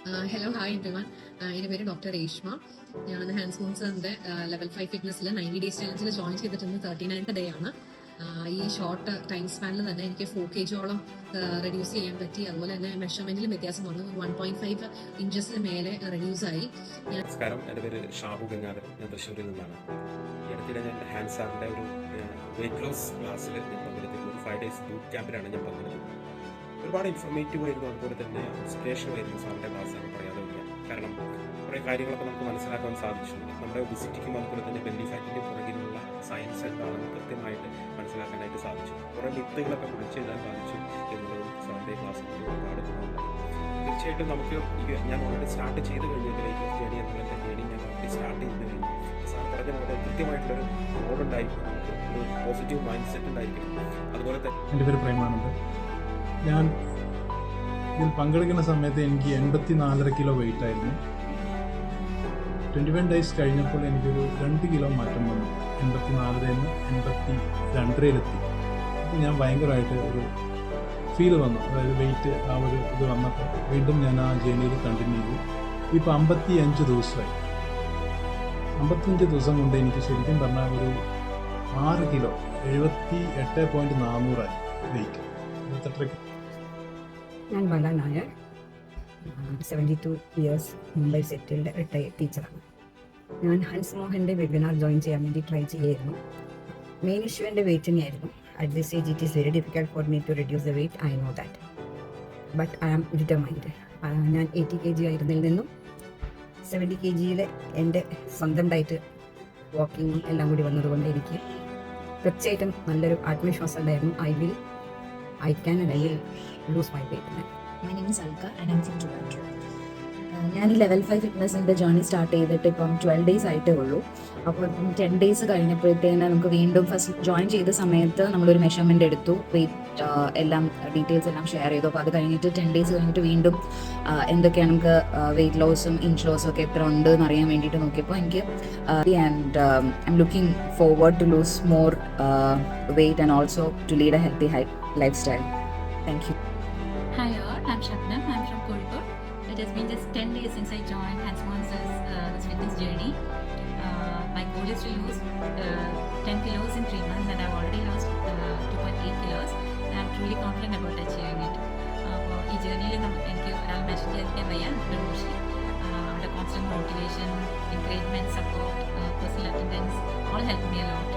Hello hi everyone. എൻ്റെ പേര് doctor Reshma. ഞാൻ ഹാൻഡ്സ് മോൺസറിൻ്റെ ലെവൽ 5 ഫിറ്റ്നസ്സിൽ 90 ഡേയ്സ് ചാലഞ്ചിൽ ജോയിൻ ചെയ്തിട്ടുണ്ട്. 39th ഡേ ആണ്. ഈ ഷോർട്ട് ടൈം സ്പാനിൽ തന്നെ എനിക്ക് 4 kg റെഡ്യൂസ് ചെയ്യാൻ പറ്റി. അതുപോലെ തന്നെ മെഷർമെന്റിലും വ്യത്യാസം വന്നു. 1.5 ഇഞ്ചസിന് മേലെ റെഡ്യൂസ് ആയി. നമസ്കാരം, എൻ്റെ പേര് ഷാബു ഗംഗാധർ. ഞാൻ തൃശ്ശൂരിൽ നിന്നാണ്. ഈ അടുത്തിടെ ഞാൻ ഹാൻഡ് സാറിൻ്റെ ഒരു വെയിറ്റ് ലോസ് ക്ലാസ്സിൽ ഞാൻ പങ്കെടുത്തിരുന്നു. 5 days ബൂട്ട് ക്യാമ്പിലാണ് ഞാൻ പങ്കെടുത്തത്. ഒരുപാട് ഇൻഫോർമേറ്റീവ് ആയിരുന്നു, അതുപോലെ തന്നെ ഇൻസ്പിറേഷനും ആയിരുന്നു സാറിൻ്റെ ക്ലാസ്സാണ് പറയാതെ വയ്യ. കാരണം കുറേ കാര്യങ്ങളൊക്കെ നമുക്ക് മനസ്സിലാക്കാൻ സാധിച്ചു. നമ്മുടെ ഒബിസിറ്റിക്കും അതുപോലെ തന്നെ ബെല്ലി ഫാറ്റിൻ്റെ പുറകിലുള്ള സയൻസ് എന്താണെന്ന് കൃത്യമായിട്ട് മനസ്സിലാക്കാനായിട്ട് സാധിച്ചു. കുറേ മിത്തുകളൊക്കെ പൊളിച്ചെഴുതാൻ സാധിച്ചു എന്നുള്ളതും സാറിൻ്റെ ക്ലാസ്സിൽ ഒരുപാട് ഗുണമുണ്ടായി. തീർച്ചയായിട്ടും നമുക്ക് ഞാൻ ഓൾറെഡി സ്റ്റാർട്ട് ചെയ്ത് കഴിഞ്ഞു വെയിറ്റ് ലോസ് ജേണി എന്നുള്ള ജേണി ഞാൻ ഓൾറെഡി സ്റ്റാർട്ട് ചെയ്ത് കഴിഞ്ഞു. സാർ പറഞ്ഞ പോലെ കൃത്യമായിട്ടുള്ളൊരു ഗോൾ ഉണ്ടായിരിക്കും, നമുക്ക് ഒരു പോസിറ്റീവ് മൈൻഡ് സെറ്റ് ഉണ്ടായിരിക്കും. അതുപോലെ തന്നെ എൻ്റെ പേര് പ്രേമാനന്ദ്. ഞാൻ ഇതിൽ പങ്കെടുക്കുന്ന സമയത്ത് എനിക്ക് 84.5 കിലോ വെയിറ്റ് ആയിരുന്നു. 21 ഡേയ്സ് കഴിഞ്ഞപ്പോൾ എനിക്കൊരു 2 കിലോ മാറ്റം വന്നു. 84 82 അപ്പോൾ ഞാൻ ഭയങ്കരമായിട്ട് ഒരു ഫീൽ വന്നു. അതായത് വെയിറ്റ് ആ ഒരു ഇത് വന്നപ്പോൾ വീണ്ടും ഞാൻ ആ ജേണിയിൽ കണ്ടിന്യൂ ചെയ്തു. ഇപ്പോൾ 55 ദിവസമായി. 55 ദിവസം കൊണ്ട് എനിക്ക് ശരിക്കും പറഞ്ഞാൽ ഒരു 6 കിലോ 78.400 വെയിറ്റ്. ഞാൻ ബല Nair, 72 years, Mumbai settled retired ടീച്ചറാണ്. ഞാൻ ഹൻസ് മോഹൻ്റെ വെബിനാർ ജോയിൻ ചെയ്യാൻ വേണ്ടി ട്രൈ ചെയ്യായിരുന്നു. മെയിൻ ഇഷ്യൂ എൻ്റെ വെയിറ്റിംഗ് ആയിരുന്നു. At this age it is very difficult for me to reduce the weight. I know that, but I am determined. ഞാൻ 80 kg ആയിരുന്നതിൽ നിന്നും 70 kg എൻ്റെ സ്വന്തം ഡയറ്റ്, വാക്കിങ്ങും എല്ലാം കൂടി വന്നതുകൊണ്ട് എനിക്ക് തീർച്ചയായിട്ടും നല്ലൊരു ആത്മവിശ്വാസം ഉണ്ടായിരുന്നു. I can and I will lose my weight. My name is Alka and I'm from Trivandrum. ഞാൻ ലെവൽ 5 ഫിറ്റ്നസിൻ്റെ ജേർണി സ്റ്റാർട്ട് ചെയ്തിട്ട് ഇപ്പം 12 days ആയിട്ടേ ഉള്ളൂ. അപ്പോൾ ഇപ്പം 10 days കഴിഞ്ഞപ്പോഴത്തേന് നമുക്ക് വീണ്ടും ഫസ്റ്റ് ജോയിൻ ചെയ്ത സമയത്ത് നമ്മളൊരു മെഷർമെൻ്റ് എടുത്തു, വെയിറ്റ് എല്ലാം ഡീറ്റെയിൽസ് എല്ലാം ഷെയർ ചെയ്തു. അപ്പോൾ അത് കഴിഞ്ഞിട്ട് 10 days കഴിഞ്ഞിട്ട് വീണ്ടും എന്തൊക്കെയാണ് നമുക്ക് വെയിറ്റ് ലോസും ഇഞ്ച് ലോസും ഒക്കെ എത്ര ഉണ്ട് എന്ന് അറിയാൻ വേണ്ടിയിട്ട് നോക്കിയപ്പോൾ എനിക്ക് and I'm looking forward to lose more weight and also to lead a healthy lifestyle. Thank you. Hi all, I'm Shabnam. I'm from Kozhikode. It has been just 10 days since I joined Hands Monsters this fitness journey. My goal is to lose 10 kilos in 3 months, and I've already lost 2.8 kilos. And I'm truly confident about achieving it. ഈ ജേർണിയിൽ എനിക്ക് ഒരാൾ measure ചെയ്തിരിക്കാൻ വയ്യ. റോഷി, അവരുടെ constant motivation, encouragement, support, personal attendance, all helped me a lot.